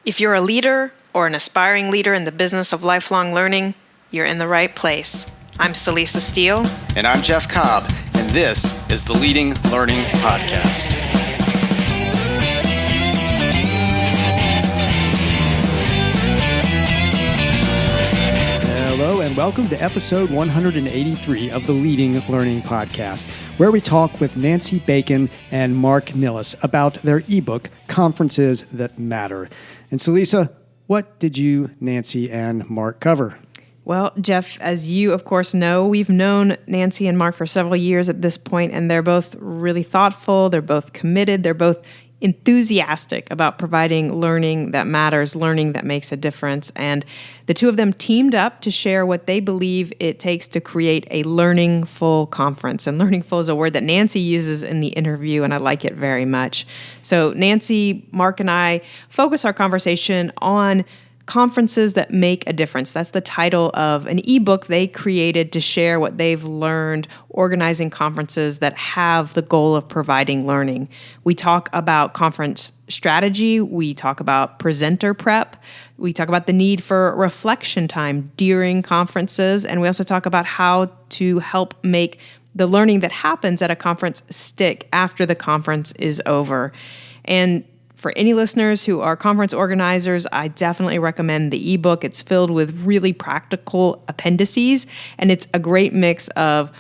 If you're a leader or an aspiring leader in the business of lifelong learning, you're in the right place. I'm Celisa Steele. And I'm Jeff Cobb, and this is the Leading Learning Podcast. Hello, and welcome to episode 183 of the Leading Learning Podcast, where we talk with Nancy Bacon and Mark Nilles about their ebook, Conferences That Matter. And Celisa, what did you, Nancy, and Mark cover? Well, Jeff, as you, of course, know, we've known Nancy and Mark for several years at this point, and they're both really thoughtful, they're both committed, they're both enthusiastic about providing learning that matters, learning that makes a difference. And the two of them teamed up to share what they believe it takes to create a Learningful conference. And Learningful is a word that Nancy uses in the interview, and I like it very much. So Nancy, Mark, and I focus our conversation on conferences that make a difference. That's the title of an ebook they created to share what they've learned organizing conferences that have the goal of providing learning. We talk about conference strategy. We talk about presenter prep. We talk about the need for reflection time during conferences. And we also talk about how to help make the learning that happens at a conference stick after the conference is over. And for any listeners who are conference organizers, I definitely recommend the ebook. It's filled with really practical appendices, and it's a great mix of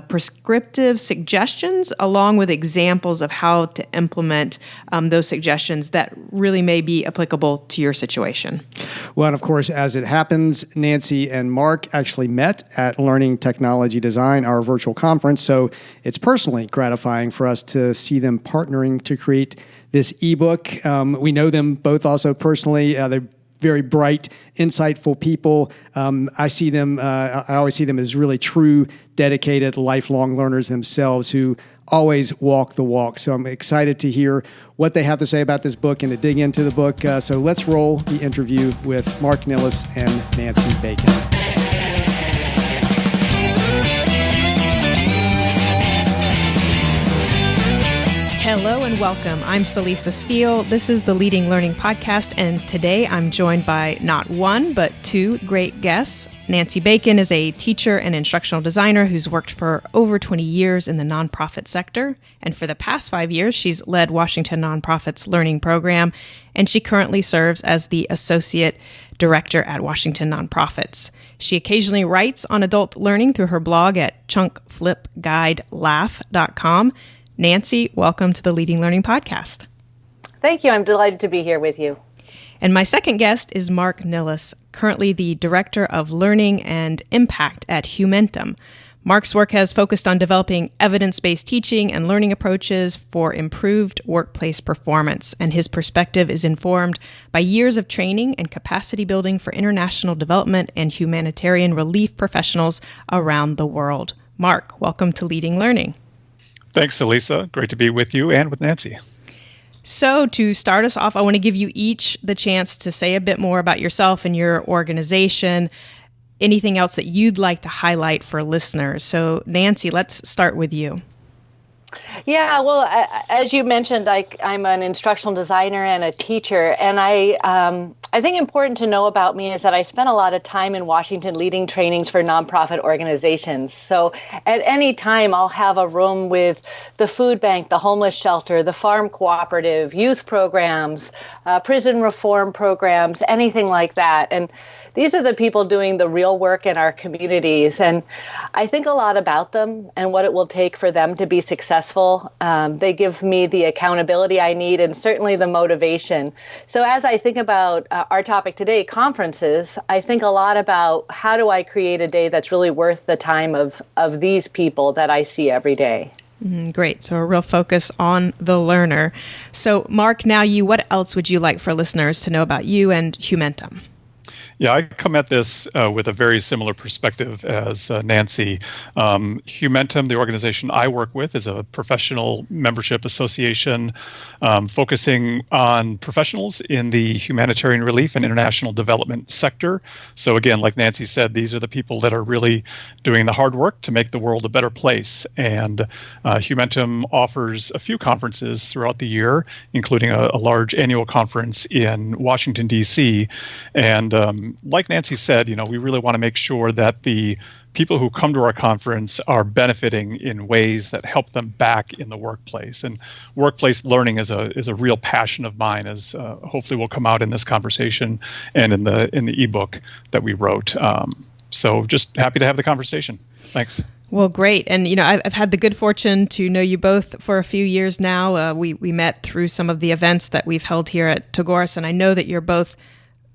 prescriptive suggestions along with examples of how to implement those suggestions that really may be applicable to your situation. Well, and of course, as it happens, Nancy and Mark actually met at Learning Technology Design, our virtual conference, so it's personally gratifying for us to see them partnering to create this ebook. We know them both also personally. They're very bright, insightful people. I always see them as really true, dedicated, lifelong learners themselves who always walk the walk. So I'm excited to hear what they have to say about this book and to dig into the book. So let's roll the interview with Mark Nilles and Nancy Bacon. Hello and welcome. I'm Celisa Steele. This is the Leading Learning Podcast, and today I'm joined by not one, but two great guests. Nancy Bacon is a teacher and instructional designer who's worked for over 20 years in the nonprofit sector, and for the past 5 years, she's led Washington Nonprofit's learning program, and she currently serves as the associate director at Washington Nonprofits. She occasionally writes on adult learning through her blog at chunkflipguidelaugh.com. Nancy, welcome to the Leading Learning Podcast. Thank you. I'm delighted to be here with you. And my second guest is Mark Nilles, currently the Director of Learning and Impact at Humentum. Mark's work has focused on developing evidence-based teaching and learning approaches for improved workplace performance, and his perspective is informed by years of training and capacity building for international development and humanitarian relief professionals around the world. Mark, welcome to Leading Learning. Thanks, Celisa. Great to be with you and with Nancy. So to start us off, I want to give you each the chance to say a bit more about yourself and your organization, anything else that you'd like to highlight for listeners. So Nancy, let's start with you. Yeah, well, as you mentioned, I'm an instructional designer and a teacher, and I think important to know about me is that I spent a lot of time in Washington leading trainings for nonprofit organizations. So at any time, I'll have a room with the food bank, the homeless shelter, the farm cooperative, youth programs, prison reform programs, anything like that. And these are the people doing the real work in our communities. And I think a lot about them and what it will take for them to be successful. They give me the accountability I need and certainly the motivation. So as I think about our topic today, conferences, I think a lot about how do I create a day that's really worth the time of these people that I see every day. Great. So a real focus on the learner. So Mark, now what else would you like for listeners to know about you and Humentum? Yeah, I come at this with a very similar perspective as Nancy. Humentum, the organization I work with, is a professional membership association focusing on professionals in the humanitarian relief and international development sector. So again, like Nancy said, these are the people that are really doing the hard work to make the world a better place. And Humentum offers a few conferences throughout the year, including a large annual conference in Washington, D.C. And like Nancy said, we really want to make sure that the people who come to our conference are benefiting in ways that help them back in the workplace. And workplace learning is a real passion of mine, as hopefully will come out in this conversation and in the ebook that we wrote. So just happy to have the conversation. Thanks. Well, great. And, I've had the good fortune to know you both for a few years now. We met through some of the events that we've held here at Tagoras, and I know that you're both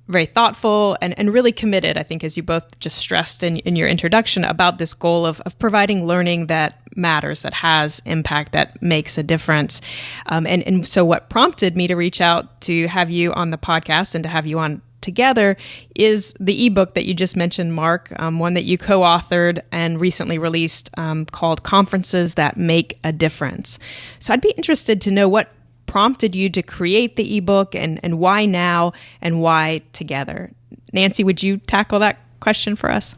very thoughtful and really committed, I think, as you both just stressed in your introduction, about this goal of providing learning that matters, that has impact, that makes a difference. And so what prompted me to reach out to have you on the podcast and to have you on together is the ebook that you just mentioned, Mark, one that you co-authored and recently released called Conferences That Make a Difference. So I'd be interested to know what prompted you to create the ebook and why now and why together. Nancy, would you tackle that question for us?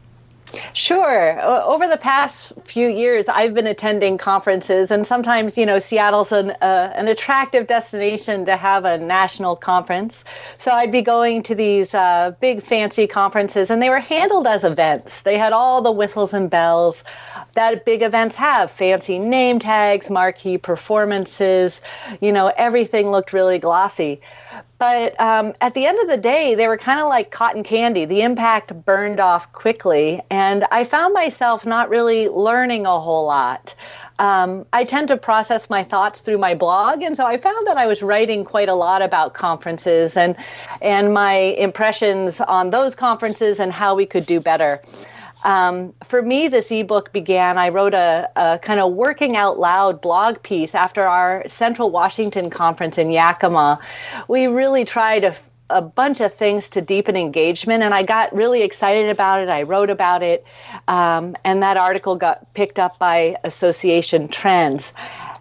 Sure. Over the past few years, I've been attending conferences, and sometimes, Seattle's an attractive destination to have a national conference. So I'd be going to these big fancy conferences, and they were handled as events. They had all the whistles and bells that big events have: fancy name tags, marquee performances. Everything looked really glossy. But at the end of the day, they were kind of like cotton candy. The impact burned off quickly, and I found myself not really learning a whole lot. I tend to process my thoughts through my blog, and so I found that I was writing quite a lot about conferences and my impressions on those conferences and how we could do better. For me, this ebook began, I wrote a kind of working out loud blog piece after our Central Washington conference in Yakima. We really tried a bunch of things to deepen engagement, and I got really excited about it. I wrote about it, and that article got picked up by Association Trends.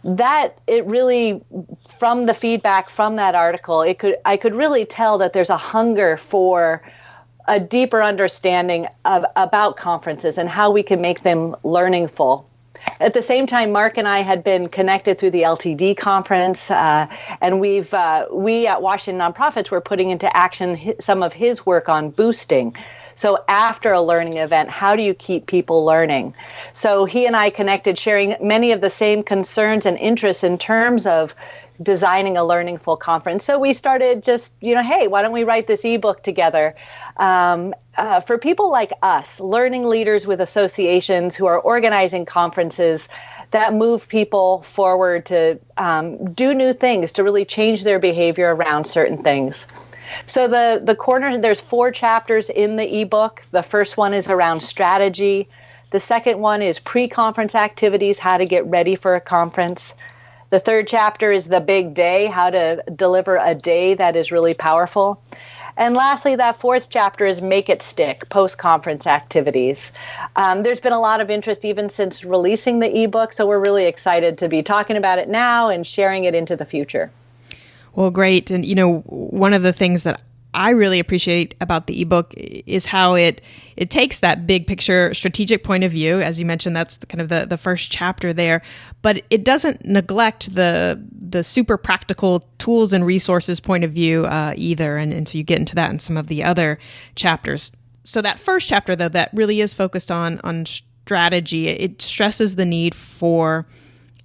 That it really, from the feedback from that article, I could really tell that there's a hunger for a deeper understanding about conferences and how we can make them learningful. At the same time, Mark and I had been connected through the LTD conference, and we at Washington Nonprofits were putting into action some of his work on boosting. So after a learning event, how do you keep people learning? So he and I connected, sharing many of the same concerns and interests in terms of designing a Learningful conference. So we started just, hey, why don't we write this ebook together? For people like us, learning leaders with associations who are organizing conferences that move people forward to do new things, to really change their behavior around certain things. So there's 4 chapters in the ebook. The first one is around strategy. The second one is pre-conference activities, how to get ready for a conference. The third chapter is the big day, how to deliver a day that is really powerful. And lastly, that 4th chapter is make it stick, post-conference activities. There's been a lot of interest even since releasing the ebook, so we're really excited to be talking about it now and sharing it into the future. Well, great. And, one of the things that I really appreciate about the ebook is how it takes that big picture strategic point of view. As you mentioned, that's kind of the first chapter there, but it doesn't neglect the super practical tools and resources point of view either. And so you get into that in some of the other chapters. So that first chapter, though, that really is focused on strategy. It stresses the need for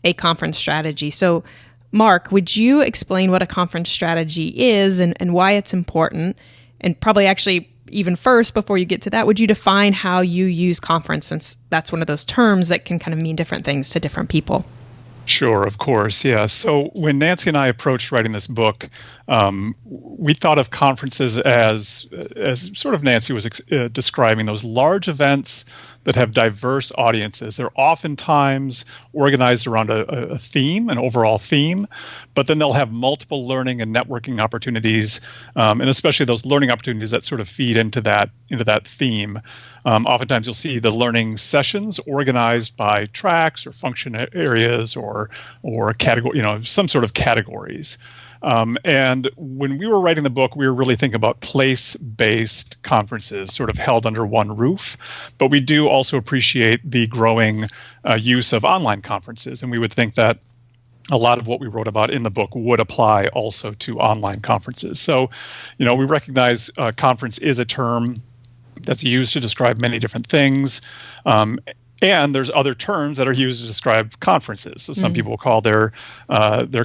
a conference strategy. So Mark, would you explain what a conference strategy is and why it's important? And probably actually even first, before you get to that, would you define how you use conference, since that's one of those terms that can kind of mean different things to different people? Sure, of course. Yeah. So when Nancy and I approached writing this book, we thought of conferences as sort of Nancy was describing, those large events that have diverse audiences. They're oftentimes organized around a theme, an overall theme, but then they'll have multiple learning and networking opportunities, and especially those learning opportunities that sort of feed into that theme. Oftentimes you'll see the learning sessions organized by tracks or function areas or category, some sort of categories. And when we were writing the book, we were really thinking about place-based conferences sort of held under one roof. But we do also appreciate the growing use of online conferences. And we would think that a lot of what we wrote about in the book would apply also to online conferences. So, we recognize conference is a term that's used to describe many different things. And there's other terms that are used to describe conferences. So some people call their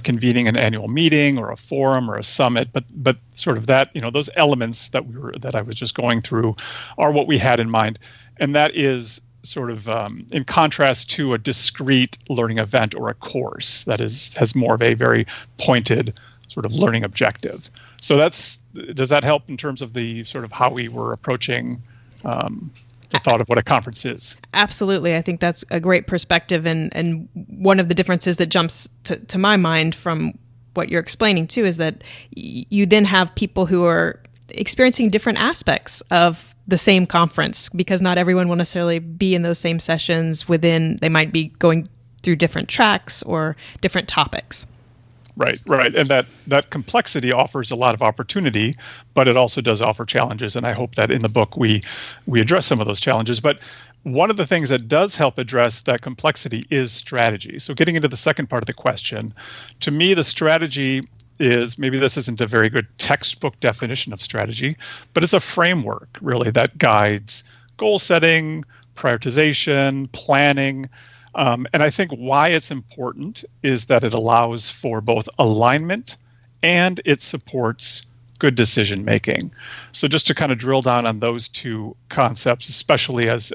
convening an annual meeting or a forum or a summit, but sort of that, those elements that I was just going through are what we had in mind. And that is sort of in contrast to a discrete learning event or a course that has more of a very pointed sort of learning objective. So does that help in terms of the sort of how we were approaching the thought of what a conference is? Absolutely. I think that's a great perspective. And one of the differences that jumps to my mind from what you're explaining too is that you then have people who are experiencing different aspects of the same conference, because not everyone will necessarily be in those same sessions they might be going through different tracks or different topics. Right. And that complexity offers a lot of opportunity, but it also does offer challenges. And I hope that in the book we address some of those challenges. But one of the things that does help address that complexity is strategy. So getting into the second part of the question, to me, the strategy is, maybe this isn't a very good textbook definition of strategy, but it's a framework really that guides goal setting, prioritization, planning. And I think why it's important is that it allows for both alignment and it supports good decision making. So just to kind of drill down on those two concepts, especially as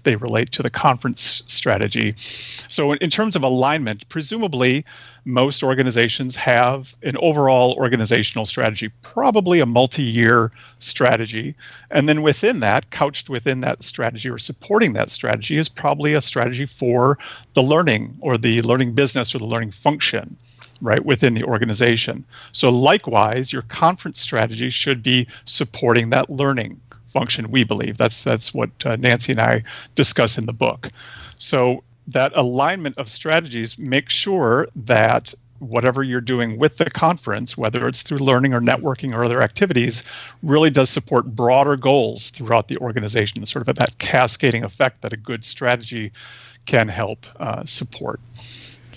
they relate to the conference strategy. So in terms of alignment, presumably most organizations have an overall organizational strategy, probably a multi-year strategy. And then within that, couched within that strategy or supporting that strategy is probably a strategy for the learning or the learning business or the learning function, right, within the organization. So likewise, your conference strategy should be supporting that learning function, we believe. That's what Nancy and I discuss in the book. So that alignment of strategies makes sure that whatever you're doing with the conference, whether it's through learning or networking or other activities, really does support broader goals throughout the organization, sort of that cascading effect that a good strategy can help support.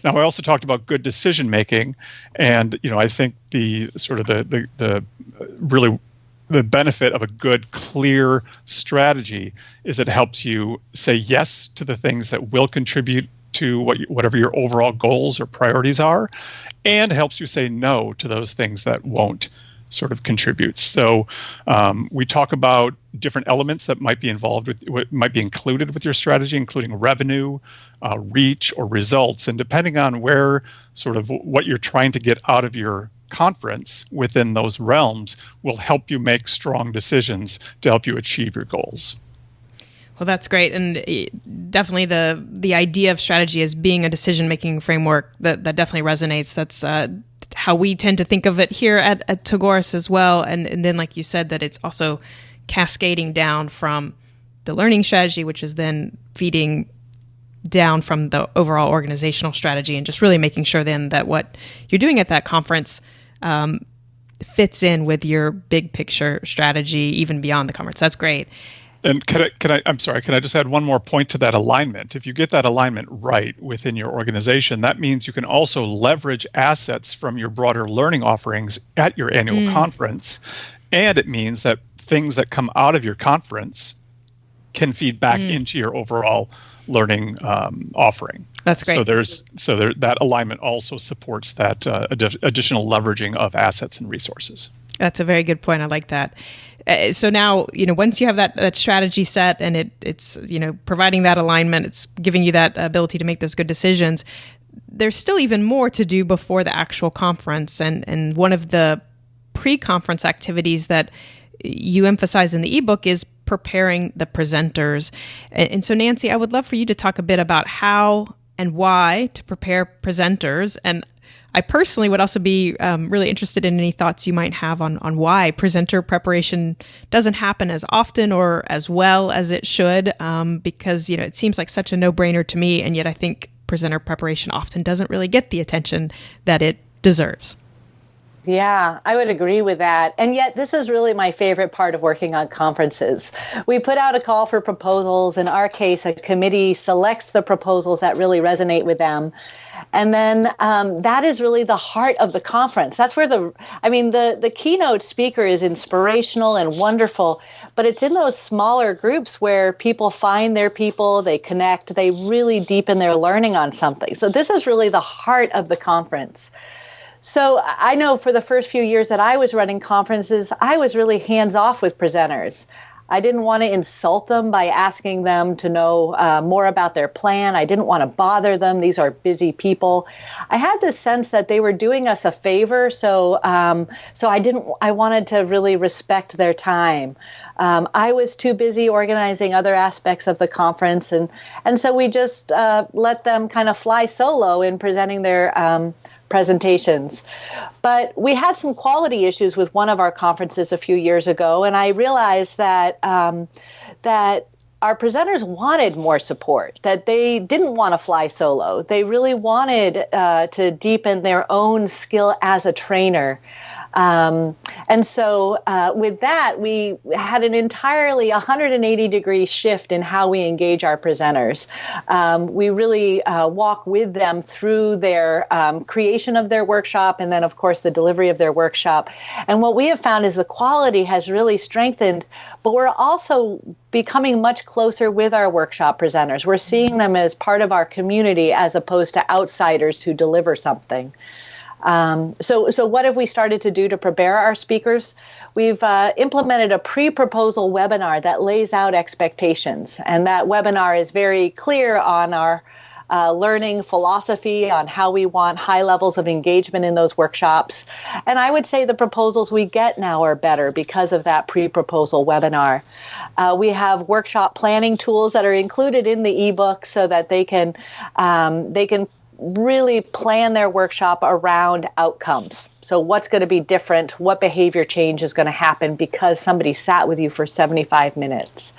Now, I also talked about good decision making, and I think the benefit of a good, clear strategy is it helps you say yes to the things that will contribute to whatever your overall goals or priorities are, and helps you say no to those things that won't sort of contribute. So we talk about different elements that might be included with your strategy, including revenue, reach, or results. And depending on where sort of what you're trying to get out of your conference within those realms will help you make strong decisions to help you achieve your goals. Well, that's great. And definitely the idea of strategy as being a decision-making framework, that definitely resonates. That's how we tend to think of it here at Tagoras as well. And then, like you said, that it's also cascading down from the learning strategy, which is then feeding down from the overall organizational strategy, and just really making sure then that what you're doing at that conference fits in with your big picture strategy, even beyond the conference. That's great. And can I just add one more point to that alignment? If you get that alignment right within your organization, that means you can also leverage assets from your broader learning offerings at your annual conference. And it means that things that come out of your conference can feed back into your overall learning offering. That's great. So that alignment also supports that additional leveraging of assets and resources. That's a very good point. I like that. So now, once you have that strategy set and it's providing that alignment, it's giving you that ability to make those good decisions, there's still even more to do before the actual conference. And one of the pre-conference activities that you emphasize in the ebook is preparing the presenters. And so, Nancy, I would love for you to talk a bit about how and why to prepare presenters. And I personally would also be really interested in any thoughts you might have on why presenter preparation doesn't happen as often or as well as it should, because, it seems like such a no-brainer to me, and yet I think presenter preparation often doesn't really get the attention that it deserves. Yeah, I would agree with that. And yet this is really my favorite part of working on conferences. We put out a call for proposals. In our case, a committee selects the proposals that really resonate with them. And then that is really the heart of the conference. That's where the keynote speaker is inspirational and wonderful, but it's in those smaller groups where people find their people, they connect, they really deepen their learning on something. So this is really the heart of the conference. So I know for the first few years that I was running conferences, I was really hands-off with presenters. I didn't want to insult them by asking them to know more about their plan. I didn't want to bother them. These are busy people. I had this sense that they were doing us a favor, so I wanted to really respect their time. I was too busy organizing other aspects of the conference, and so we just let them kind of fly solo in presenting their presentations. But we had some quality issues with one of our conferences a few years ago, and I realized that that our presenters wanted more support, that they didn't want to fly solo. They really wanted to deepen their own skill as a trainer. And so with that, we had an entirely 180-degree shift in how we engage our presenters. We really walk with them through their creation of their workshop and then, of course, the delivery of their workshop. And what we have found is the quality has really strengthened, but we're also becoming much closer with our workshop presenters. We're seeing them as part of our community as opposed to outsiders who deliver something. So what have we started to do to prepare our speakers? We've implemented a pre-proposal webinar that lays out expectations. And that webinar is very clear on our learning philosophy, on how we want high levels of engagement in those workshops. And I would say the proposals we get now are better because of that pre-proposal webinar. We have workshop planning tools that are included in the ebook so that they can really plan their workshop around outcomes. So what's going to be different? What behavior change is going to happen because somebody sat with you for 75 minutes?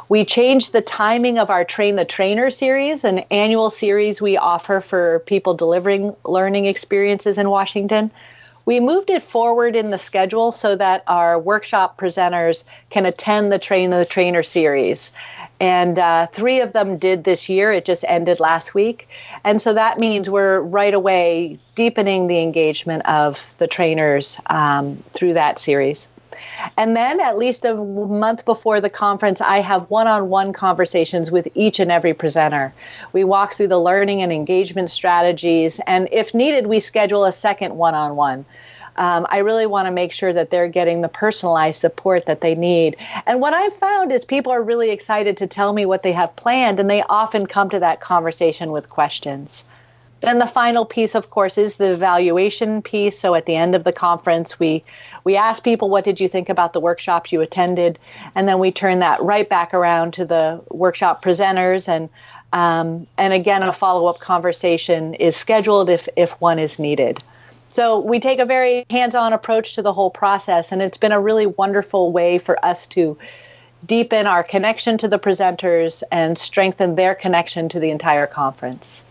We changed the timing of our Train the Trainer series, an annual series we offer for people delivering learning experiences in Washington. We moved it forward in the schedule so that our workshop presenters can attend the Train the Trainer series. And 3 of them did this year. It just ended last week. And so that means we're right away deepening the engagement of the trainers through that series. And then at least a month before the conference, I have one-on-one conversations with each and every presenter. We walk through the learning and engagement strategies, and if needed, we schedule a second one-on-one. I really want to make sure that they're getting the personalized support that they need. And what I've found is people are really excited to tell me what they have planned, and they often come to that conversation with questions. Then the final piece, of course, is the evaluation piece. So at the end of the conference, we ask people, what did you think about the workshops you attended? And then we turn that right back around to the workshop presenters. And again, a follow-up conversation is scheduled if one is needed. So we take a very hands-on approach to the whole process, and it's been a really wonderful way for us to deepen our connection to the presenters and strengthen their connection to the entire conference.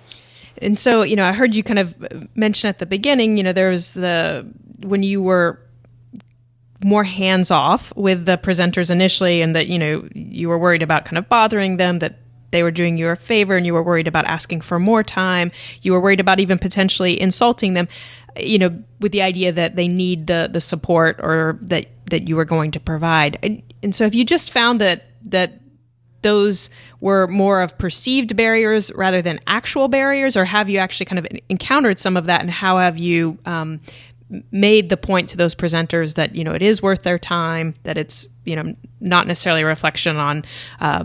And so, I heard you kind of mention at the beginning, there was when you were more hands-off with the presenters initially, and that, you were worried about kind of bothering them, that they were doing you a favor, and you were worried about asking for more time. You were worried about even potentially insulting them, with the idea that they need the support or that you were going to provide. And so have you just found that those were more of perceived barriers rather than actual barriers, or have you actually kind of encountered some of that, and how have you made the point to those presenters that, it is worth their time, that it's, not necessarily a reflection on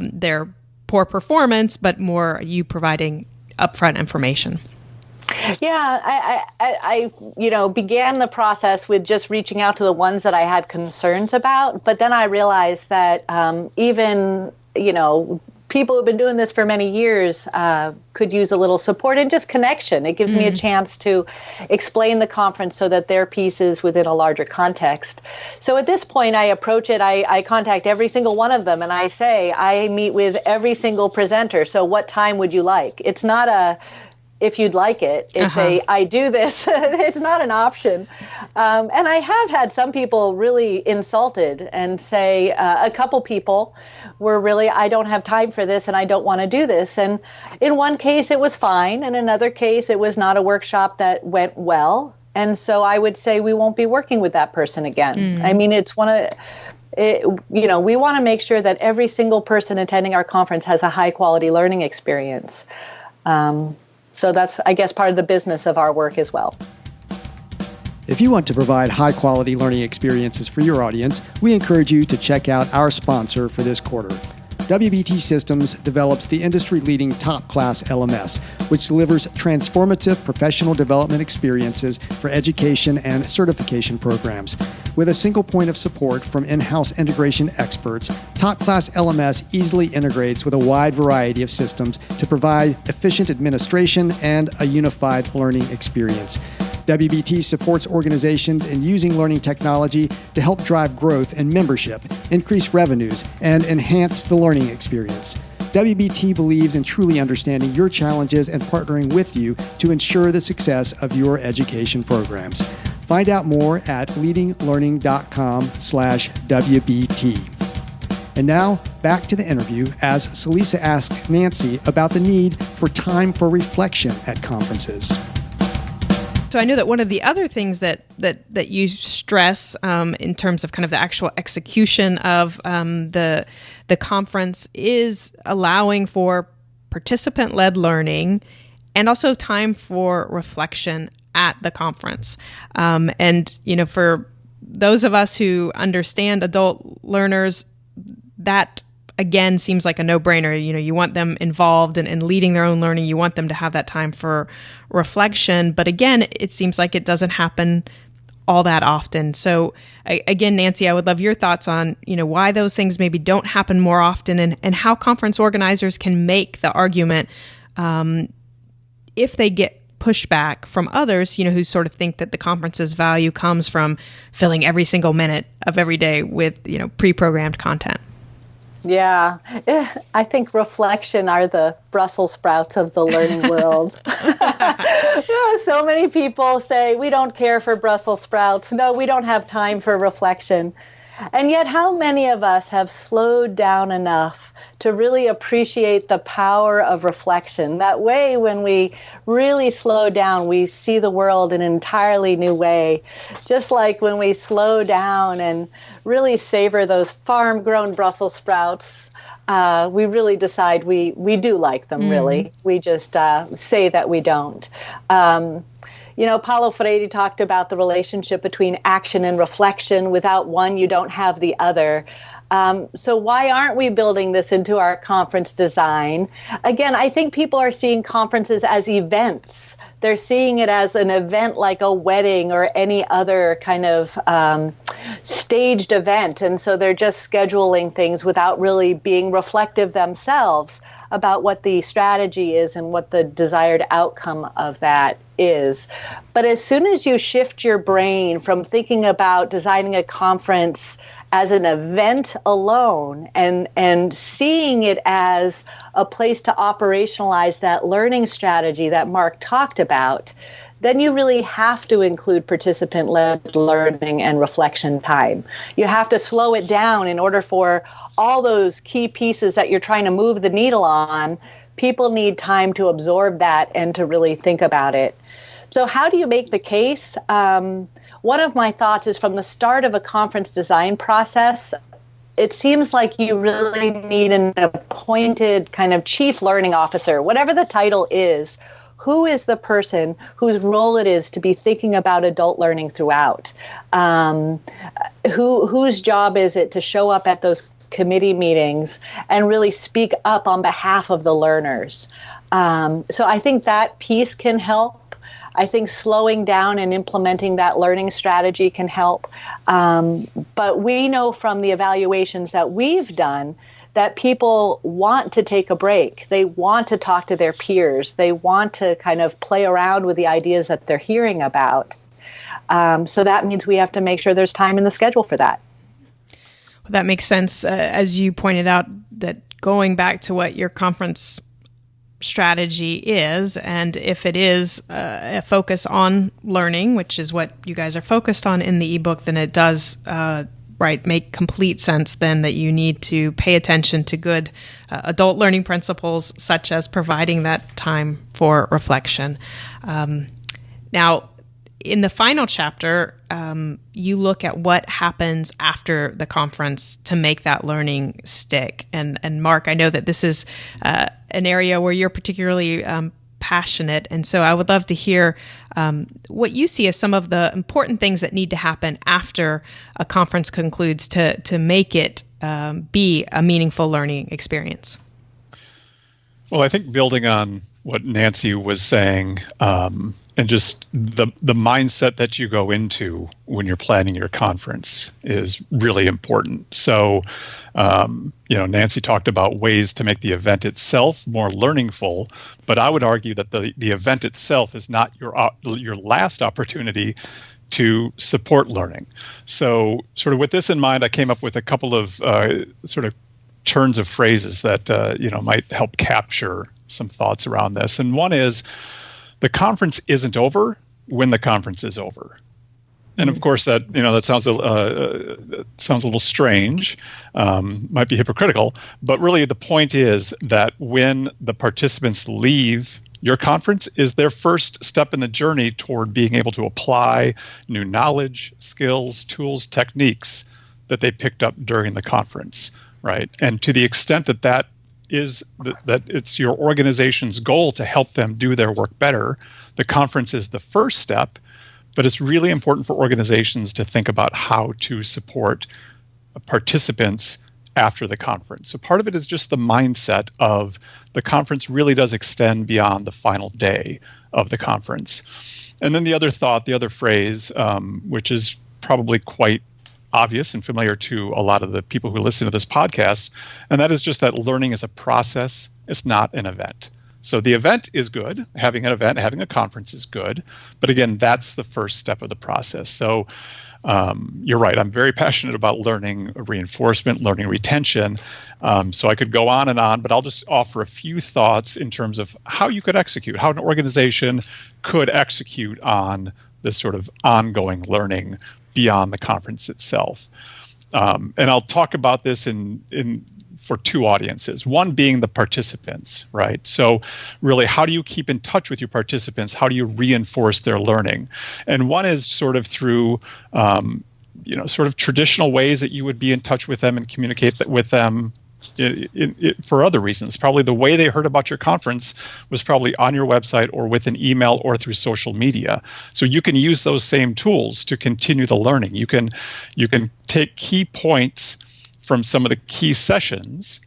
their poor performance, but more you providing upfront information? Yeah, I began the process with just reaching out to the ones that I had concerns about, but then I realized that even, people who've been doing this for many years could use a little support and just connection. It gives me a chance to explain the conference so that their piece is within a larger context. So at this point, I approach it, I contact every single one of them, and I say, I meet with every single presenter, so what time would you like? It's not a if you'd like it. It's I do this. It's not an option. And I have had some people really insulted and say, a couple people were really, I don't have time for this and I don't want to do this. And in one case, it was fine. In another case, it was not a workshop that went well. And so I would say we won't be working with that person again. I mean, it's we want to make sure that every single person attending our conference has a high quality learning experience. So that's, I guess, part of the business of our work as well. If you want to provide high-quality learning experiences for your audience, we encourage you to check out our sponsor for this quarter. WBT Systems develops the industry-leading top-class LMS, which delivers transformative professional development experiences for education and certification programs. With a single point of support from in-house integration experts, top-class LMS easily integrates with a wide variety of systems to provide efficient administration and a unified learning experience. WBT supports organizations in using learning technology to help drive growth and membership, increase revenues, and enhance the learning experience. WBT believes in truly understanding your challenges and partnering with you to ensure the success of your education programs. Find out more at leadinglearning.com/WBT. And now, back to the interview as Celisa asks Nancy about the need for time for reflection at conferences. So I know that one of the other things that you stress in terms of kind of the actual execution of the conference is allowing for participant-led learning and also time for reflection at the conference. And, for those of us who understand adult learners, that again seems like a no-brainer. You want them involved and leading their own learning. You want them to have that time for reflection. But again, it seems like it doesn't happen all that often. So again, Nancy, I would love your thoughts on, why those things maybe don't happen more often and how conference organizers can make the argument if they get pushback from others, who sort of think that the conference's value comes from filling every single minute of every day with, pre-programmed content. Yeah, I think reflection are the Brussels sprouts of the learning world. So many people say, we don't care for Brussels sprouts. No, we don't have time for reflection. And yet, how many of us have slowed down enough to really appreciate the power of reflection? That way, when we really slow down, we see the world in an entirely new way. Just like when we slow down and really savor those farm-grown Brussels sprouts, we really decide we do like them, really. We just say that we don't. Paulo Freire talked about the relationship between action and reflection. Without one, you don't have the other. So why aren't we building this into our conference design? Again, I think people are seeing conferences as events. They're seeing it as an event like a wedding or any other kind of staged event. And so they're just scheduling things without really being reflective themselves about what the strategy is and what the desired outcome of that is. But as soon as you shift your brain from thinking about designing a conference as an event alone and seeing it as a place to operationalize that learning strategy that Mark talked about, then you really have to include participant-led learning and reflection time. You have to slow it down in order for all those key pieces that you're trying to move the needle on. People need time to absorb that and to really think about it. So how do you make the case? One of my thoughts is from the start of a conference design process, it seems like you really need an appointed kind of chief learning officer, whatever the title is. Who is the person whose role it is to be thinking about adult learning throughout? Whose job is it to show up at those committee meetings and really speak up on behalf of the learners. So I think that piece can help. I think slowing down and implementing that learning strategy can help. But we know from the evaluations that we've done that people want to take a break. They want to talk to their peers. They want to kind of play around with the ideas that they're hearing about. So that means we have to make sure there's time in the schedule for that. Well, that makes sense. As you pointed out, that going back to what your conference strategy is, and if it is a focus on learning, which is what you guys are focused on in the ebook, then it does make complete sense then that you need to pay attention to good adult learning principles, such as providing that time for reflection. Now, in the final chapter, you look at what happens after the conference to make that learning stick. And Mark, I know that this is an area where you're particularly passionate, and so I would love to hear what you see as some of the important things that need to happen after a conference concludes to make it be a meaningful learning experience. Well, I think building on what Nancy was saying, and just the mindset that you go into when you're planning your conference is really important. So, Nancy talked about ways to make the event itself more learningful, but I would argue that the event itself is not your last opportunity to support learning. So, sort of with this in mind, I came up with a couple of sort of turns of phrases that might help capture some thoughts around this. And one is, the conference isn't over when the conference is over. And of course, that sounds a little strange, might be hypocritical, but really the point is that when the participants leave your conference is their first step in the journey toward being able to apply new knowledge, skills, tools, techniques that they picked up during the conference, right? And to the extent that it's your organization's goal to help them do their work better, the conference is the first step, but it's really important for organizations to think about how to support participants after the conference. So part of it is just the mindset of the conference really does extend beyond the final day of the conference. And then the other phrase, which is probably quite obvious and familiar to a lot of the people who listen to this podcast, and that is just that learning is a process, it's not an event. So the event is good, having an event, having a conference is good, but again, that's the first step of the process. So you're right, I'm very passionate about learning reinforcement, learning retention, so I could go on and on, but I'll just offer a few thoughts in terms of how you could execute, how an organization could execute on this sort of ongoing learning beyond the conference itself. And I'll talk about this for two audiences, one being the participants, right? So really, how do you keep in touch with your participants? How do you reinforce their learning? And one is sort of through, sort of traditional ways that you would be in touch with them and communicate with them for other reasons. Probably the way they heard about your conference was probably on your website or with an email or through social media. So you can use those same tools to continue the learning. You can take key points from some of the key sessions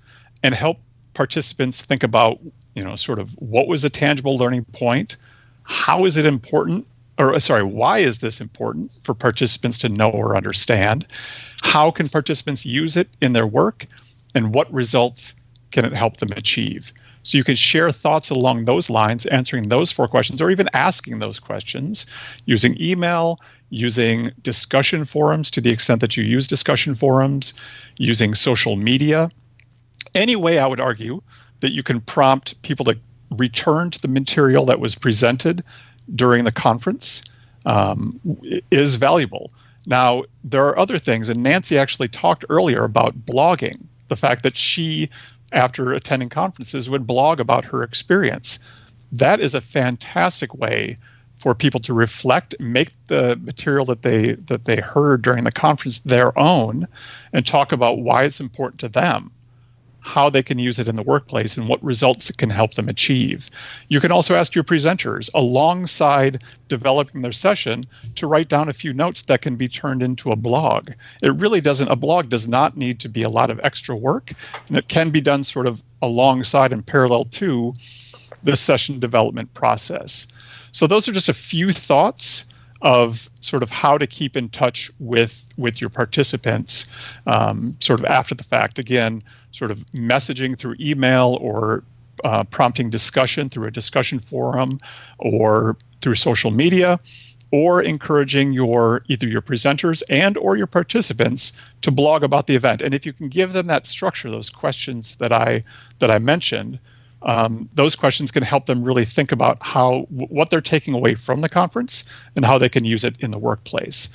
and help participants think about, sort of what was a tangible learning point? How is it important? Why is this important for participants to know or understand? How can participants use it in their work? And what results can it help them achieve? So you can share thoughts along those lines, answering those 4 questions, or even asking those questions using email, using discussion forums to the extent that you use discussion forums, using social media. Any way, I would argue, that you can prompt people to return to the material that was presented during the conference is valuable. Now, there are other things, and Nancy actually talked earlier about blogging. The fact that she, after attending conferences, would blog about her experience. That is a fantastic way for people to reflect, make the material that they heard during the conference their own, and talk about why it's important to them. how they can use it in the workplace and what results it can help them achieve. You can also ask your presenters, alongside developing their session, to write down a few notes that can be turned into a blog. A blog does not need to be a lot of extra work, and it can be done sort of alongside and parallel to the session development process. So those are just a few thoughts of sort of how to keep in touch with your participants sort of after the fact. Again, sort of messaging through email, or prompting discussion through a discussion forum, or through social media, or encouraging either your presenters and or your participants to blog about the event. And if you can give them that structure, those questions that I mentioned, those questions can help them really think about what they're taking away from the conference and how they can use it in the workplace.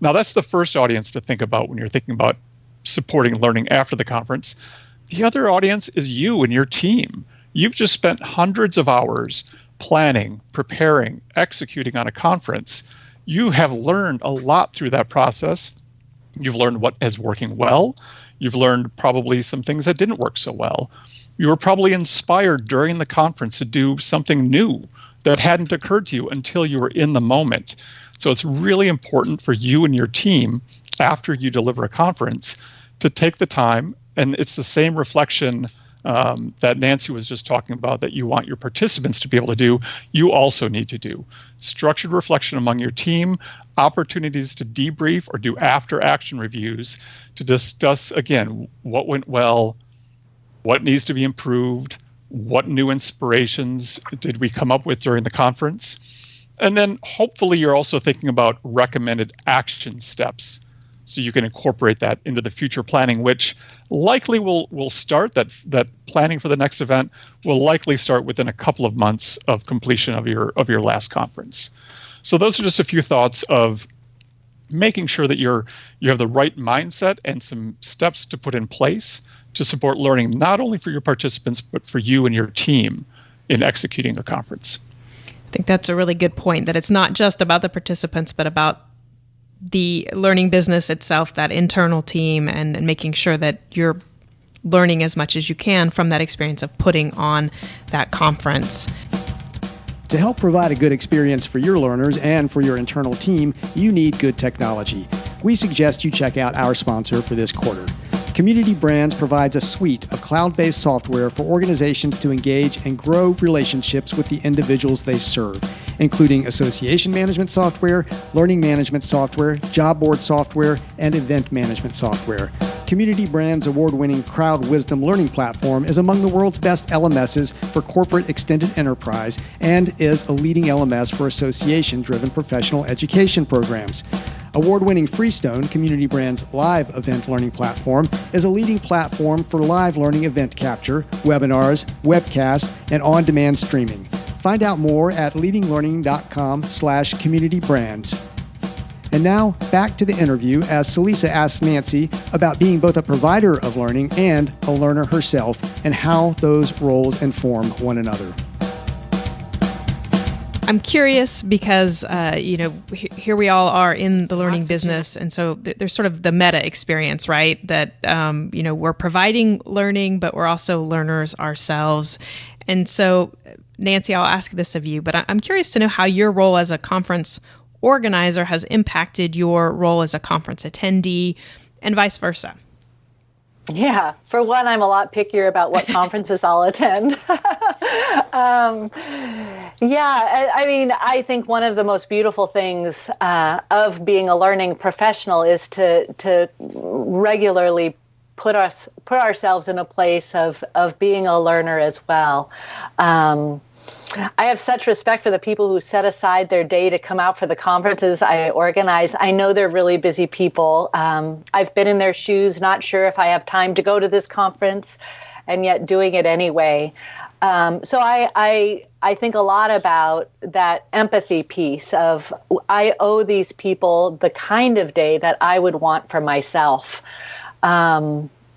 Now, that's the first audience to think about when you're thinking about supporting learning after the conference. The other audience is you and your team. You've just spent hundreds of hours planning, preparing, executing on a conference. You have learned a lot through that process. You've learned what is working well. You've learned probably some things that didn't work so well. You were probably inspired during the conference to do something new that hadn't occurred to you until you were in the moment. So it's really important for you and your team, after you deliver a conference, to take the time, and it's the same reflection that Nancy was just talking about that you want your participants to be able to do, you also need to do. Structured reflection among your team, opportunities to debrief or do after-action reviews to discuss, again, what went well, what needs to be improved, what new inspirations did we come up with during the conference. And then hopefully you're also thinking about recommended action steps, so you can incorporate that into the future planning, which likely will start, that planning for the next event will likely start within a couple of months of completion of your last conference. So those are just a few thoughts of making sure that you have the right mindset and some steps to put in place to support learning, not only for your participants, but for you and your team in executing a conference. I think that's a really good point, that it's not just about the participants, but about the learning business itself, that internal team, and making sure that you're learning as much as you can from that experience of putting on that conference. To help provide a good experience for your learners and for your internal team, you need good technology. We suggest you check out our sponsor for this quarter. Community Brands provides a suite of cloud-based software for organizations to engage and grow relationships with the individuals they serve, including association management software, learning management software, job board software, and event management software. Community Brands' award-winning Crowd Wisdom learning platform is among the world's best LMSs for corporate extended enterprise and is a leading LMS for association-driven professional education programs. Award-winning Freestone, Community Brands' live event learning platform, is a leading platform for live learning event capture, webinars, webcasts, and on-demand streaming. Find out more at leadinglearning.com/communitybrands. And now, back to the interview as Celisa asks Nancy about being both a provider of learning and a learner herself, and how those roles inform one another. I'm curious because, here we all are in the learning business. And so there's sort of the meta experience, right? That, we're providing learning, but we're also learners ourselves. And so, Nancy, I'll ask this of you, but I'm curious to know how your role as a conference organizer has impacted your role as a conference attendee and vice versa. Yeah, for one, I'm a lot pickier about what conferences I'll attend. I think one of the most beautiful things of being a learning professional is to regularly put ourselves in a place of being a learner as well. I have such respect for the people who set aside their day to come out for the conferences I organize. I know they're really busy people. I've been in their shoes, not sure if I have time to go to this conference, and yet doing it anyway. So I think a lot about that empathy piece of I owe these people the kind of day that I would want for myself.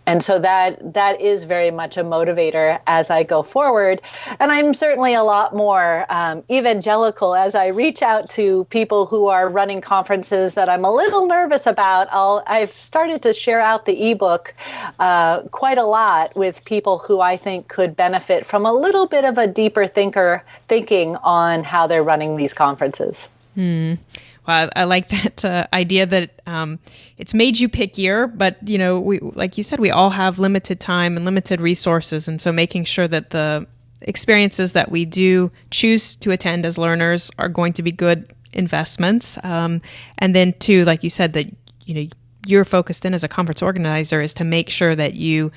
And so that is very much a motivator as I go forward. And I'm certainly a lot more evangelical as I reach out to people who are running conferences that I'm a little nervous about. I've started to share out the ebook quite a lot with people who I think could benefit from a little bit of a deeper thinking on how they're running these conferences. Well, I like that idea that it's made you pickier, but we, like you said, we all have limited time and limited resources, and so making sure that the experiences that we do choose to attend as learners are going to be good investments, and then too, like you said, that you're focused in as a conference organizer is to make sure that you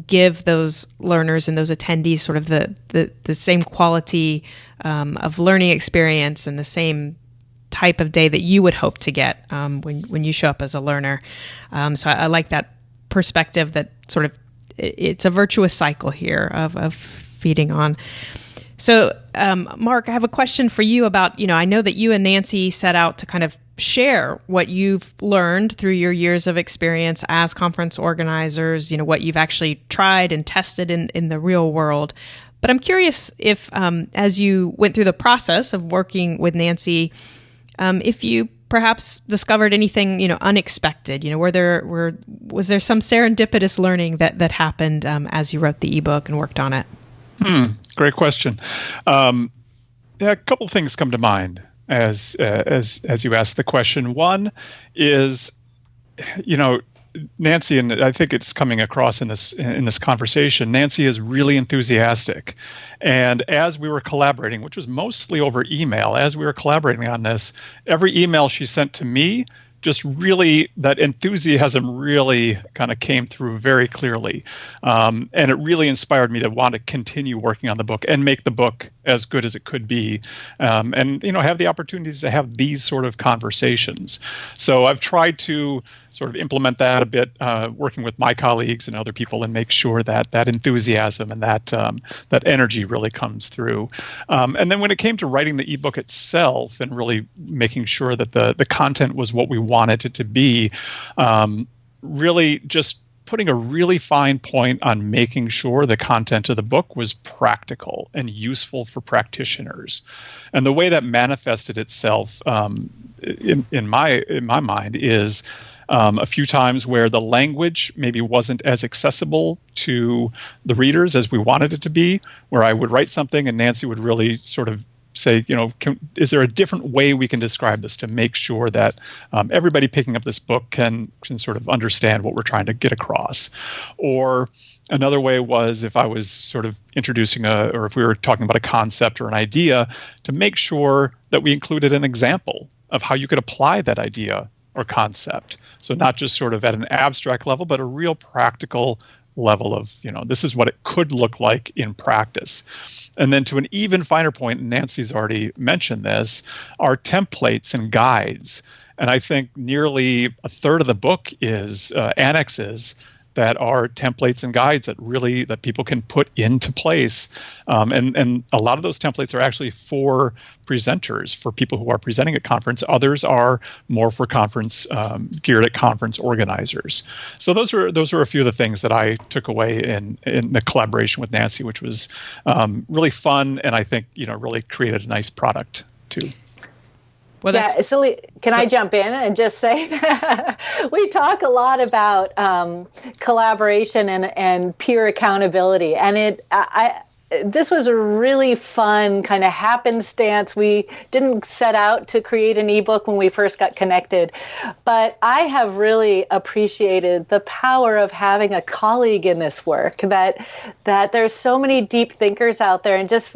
give those learners and those attendees sort of the same quality of learning experience and the same type of day that you would hope to get when you show up as a learner. So I like that perspective that sort of it's a virtuous cycle here of feeding on. So Mark, I have a question for you about, I know that you and Nancy set out to kind of share what you've learned through your years of experience as conference organizers, what you've actually tried and tested in the real world. But I'm curious if, as you went through the process of working with Nancy, if you perhaps discovered anything, unexpected, was there some serendipitous learning that happened as you wrote the ebook and worked on it? Great question. A couple of things come to mind as you ask the question. One is, Nancy, and I think it's coming across in this conversation, Nancy is really enthusiastic. And as we were collaborating, which was mostly over email, as we were collaborating on this, every email she sent to me, just really, that enthusiasm really kind of came through very clearly. And it really inspired me to want to continue working on the book and make the book as good as it could be. And, have the opportunities to have these sort of conversations. So I've tried to sort of implement that a bit, working with my colleagues and other people, and make sure that that enthusiasm and that energy really comes through. And then when it came to writing the ebook itself and really making sure that the content was what we wanted it to be, really just putting a really fine point on making sure the content of the book was practical and useful for practitioners. And the way that manifested itself in my mind is a few times where the language maybe wasn't as accessible to the readers as we wanted it to be, where I would write something and Nancy would really sort of say, is there a different way we can describe this to make sure that everybody picking up this book can sort of understand what we're trying to get across? Or another way was if I was sort of introducing or if we were talking about a concept or an idea, to make sure that we included an example of how you could apply that idea or concept. So not just sort of at an abstract level, but a real practical level of, this is what it could look like in practice. And then to an even finer point, and Nancy's already mentioned this, are templates and guides. And I think nearly a third of the book is annexes that are templates and guides that people can put into place. And a lot of those templates are actually for presenters, for people who are presenting at conference. Others are more for conference, geared at conference organizers. So those were a few of the things that I took away in the collaboration with Nancy, which was really fun, and I think really created a nice product too. Well, yeah, Silly, can I jump in and just say we talk a lot about collaboration and peer accountability, and this was a really fun kind of happenstance. We didn't set out to create an ebook when we first got connected, but I have really appreciated the power of having a colleague in this work, that there's so many deep thinkers out there, and just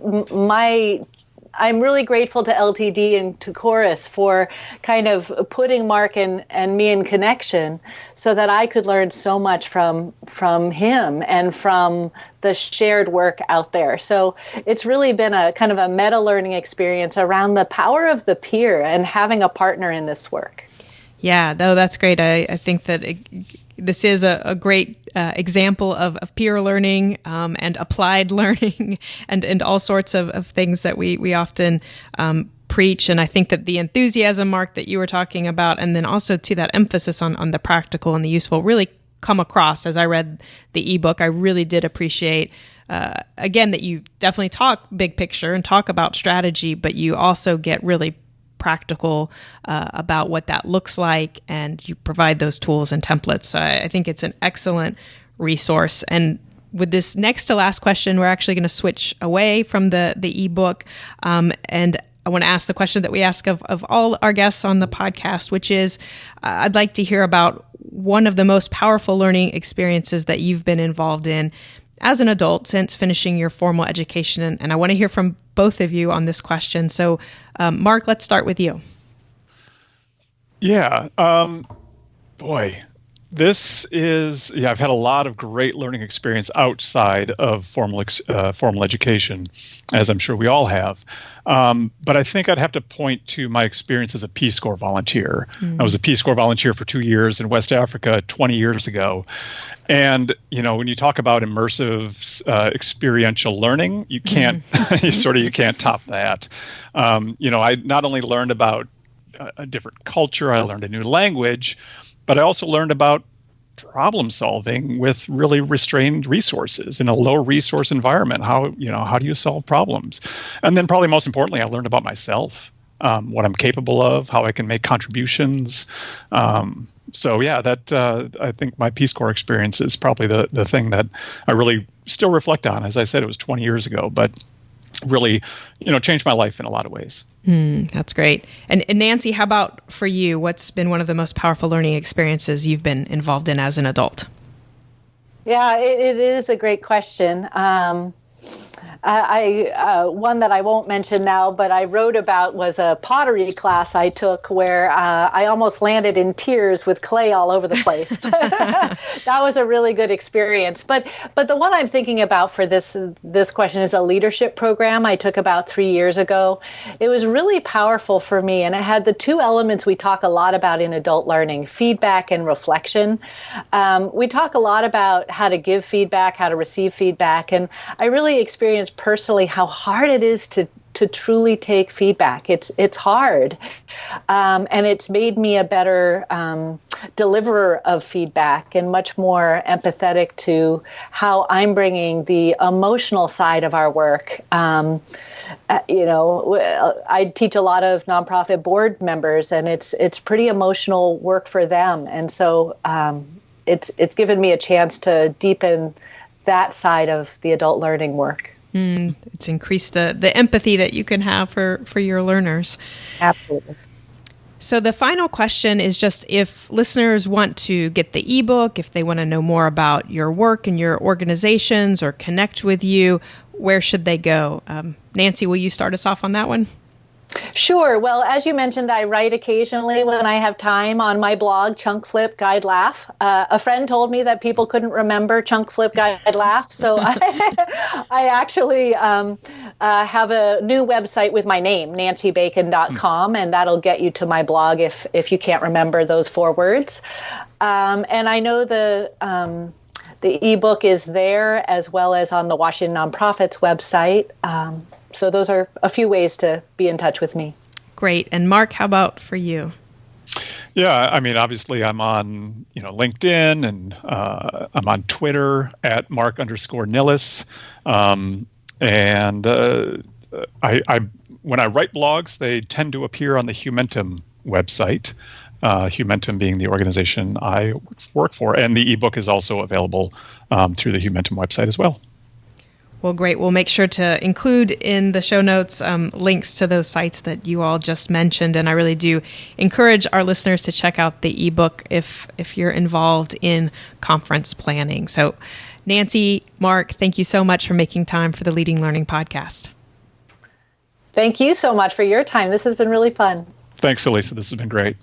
I'm really grateful to LTD and to Chorus for kind of putting Mark and me in connection so that I could learn so much from him and from the shared work out there. So it's really been a kind of a meta learning experience around the power of the peer and having a partner in this work. Yeah, no, that's great. I think that this is a great example of peer learning and applied learning and all sorts of things that we often preach. And I think that the enthusiasm, Mark, that you were talking about, and then also to that emphasis on the practical and the useful really come across as I read the ebook. I really did appreciate, again, that you definitely talk big picture and talk about strategy, but you also get really practical about what that looks like, and you provide those tools and templates. So I think it's an excellent resource. And with this next to last question, we're actually going to switch away from the ebook, and I want to ask the question that we ask of all our guests on the podcast, which is, I'd like to hear about one of the most powerful learning experiences that you've been involved in as an adult since finishing your formal education. And I want to hear from both of you on this question. So, Mark, let's start with you. Yeah. Boy, this is, I've had a lot of great learning experience outside of formal education, as I'm sure we all have. But I think I'd have to point to my experience as a Peace Corps volunteer. I was a Peace Corps volunteer for 2 years in West Africa 20 years ago. And, when you talk about immersive experiential learning, you can't, you can't top that. I not only learned about a different culture, I learned a new language, but I also learned about problem solving with really restrained resources in a low resource environment. How do you solve problems? And then probably most importantly, I learned about myself, what I'm capable of, how I can make contributions. I think my Peace Corps experience is probably the thing that I really still reflect on. As I said, it was 20 years ago, but really, changed my life in a lot of ways. That's great. And Nancy, how about for you? What's been one of the most powerful learning experiences you've been involved in as an adult? Yeah, it is a great question. One that I won't mention now, but I wrote about was a pottery class I took where I almost landed in tears with clay all over the place. That was a really good experience. But the one I'm thinking about for this question is a leadership program I took about 3 years ago. It was really powerful for me, and it had the two elements we talk a lot about in adult learning: feedback and reflection. We talk a lot about how to give feedback, how to receive feedback, and I really experienced personally how hard it is to truly take feedback. It's hard, and it's made me a better deliverer of feedback and much more empathetic to how I'm bringing the emotional side of our work. I teach a lot of nonprofit board members, and it's pretty emotional work for them, and so it's given me a chance to deepen that side of the adult learning work. It's increased the empathy that you can have for your learners. Absolutely. So the final question is just, if listeners want to get the ebook, if they want to know more about your work and your organizations or connect with you, where should they go? Nancy, will you start us off on that one? Sure. Well, as you mentioned, I write occasionally when I have time on my blog, Chunk Flip Guide Laugh. A friend told me that people couldn't remember Chunk Flip Guide Laugh, so I actually have a new website with my name, nancybacon.com, and that'll get you to my blog if you can't remember those 4 words. And I know the ebook is there as well as on the Washington Nonprofits website. So those are a few ways to be in touch with me. Great. And Mark, how about for you? Yeah, I mean, obviously I'm on, LinkedIn, and I'm on Twitter at Mark_Nilles. I when I write blogs, they tend to appear on the Humentum website. Humentum being the organization I work for, and the ebook is also available through the Humentum website as well. Well, great. We'll make sure to include in the show notes links to those sites that you all just mentioned. And I really do encourage our listeners to check out the ebook if you're involved in conference planning. So, Nancy, Mark, thank you so much for making time for the Leading Learning podcast. Thank you so much for your time. This has been really fun. Thanks, Celisa. This has been great.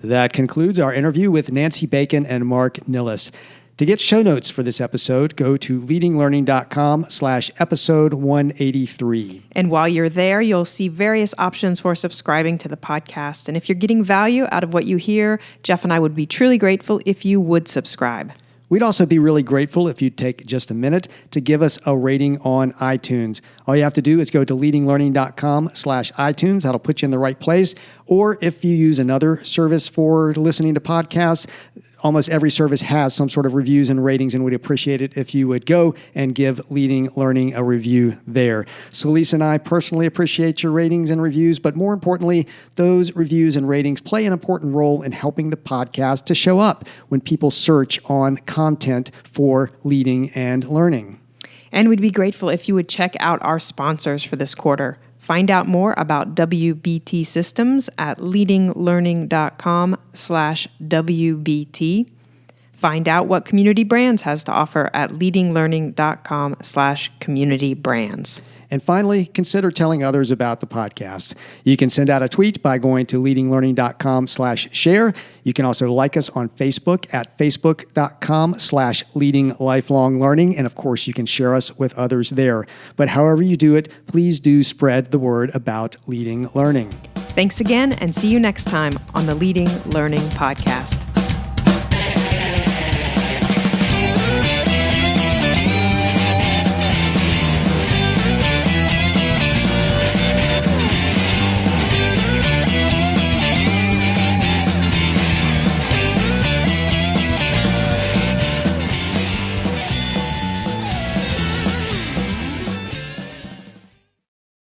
That concludes our interview with Nancy Bacon and Mark Nilles. To get show notes for this episode, go to leadinglearning.com/episode 183. And while you're there, you'll see various options for subscribing to the podcast. And if you're getting value out of what you hear, Jeff and I would be truly grateful if you would subscribe. We'd also be really grateful if you'd take just a minute to give us a rating on iTunes. All you have to do is go to leadinglearning.com/iTunes. That'll put you in the right place. Or if you use another service for listening to podcasts, almost every service has some sort of reviews and ratings, and we'd appreciate it if you would go and give Leading Learning a review there. Celisa and I personally appreciate your ratings and reviews, but more importantly, those reviews and ratings play an important role in helping the podcast to show up when people search on content for Leading and Learning. And we'd be grateful if you would check out our sponsors for this quarter. Find out more about WBT Systems at leadinglearning.com/WBT. Find out what Community Brands has to offer at leadinglearning.com/community brands. And finally, consider telling others about the podcast. You can send out a tweet by going to leadinglearning.com/share. You can also like us on Facebook at facebook.com/leadinglifelonglearning. And of course, you can share us with others there. But however you do it, please do spread the word about Leading Learning. Thanks again, and see you next time on the Leading Learning Podcast.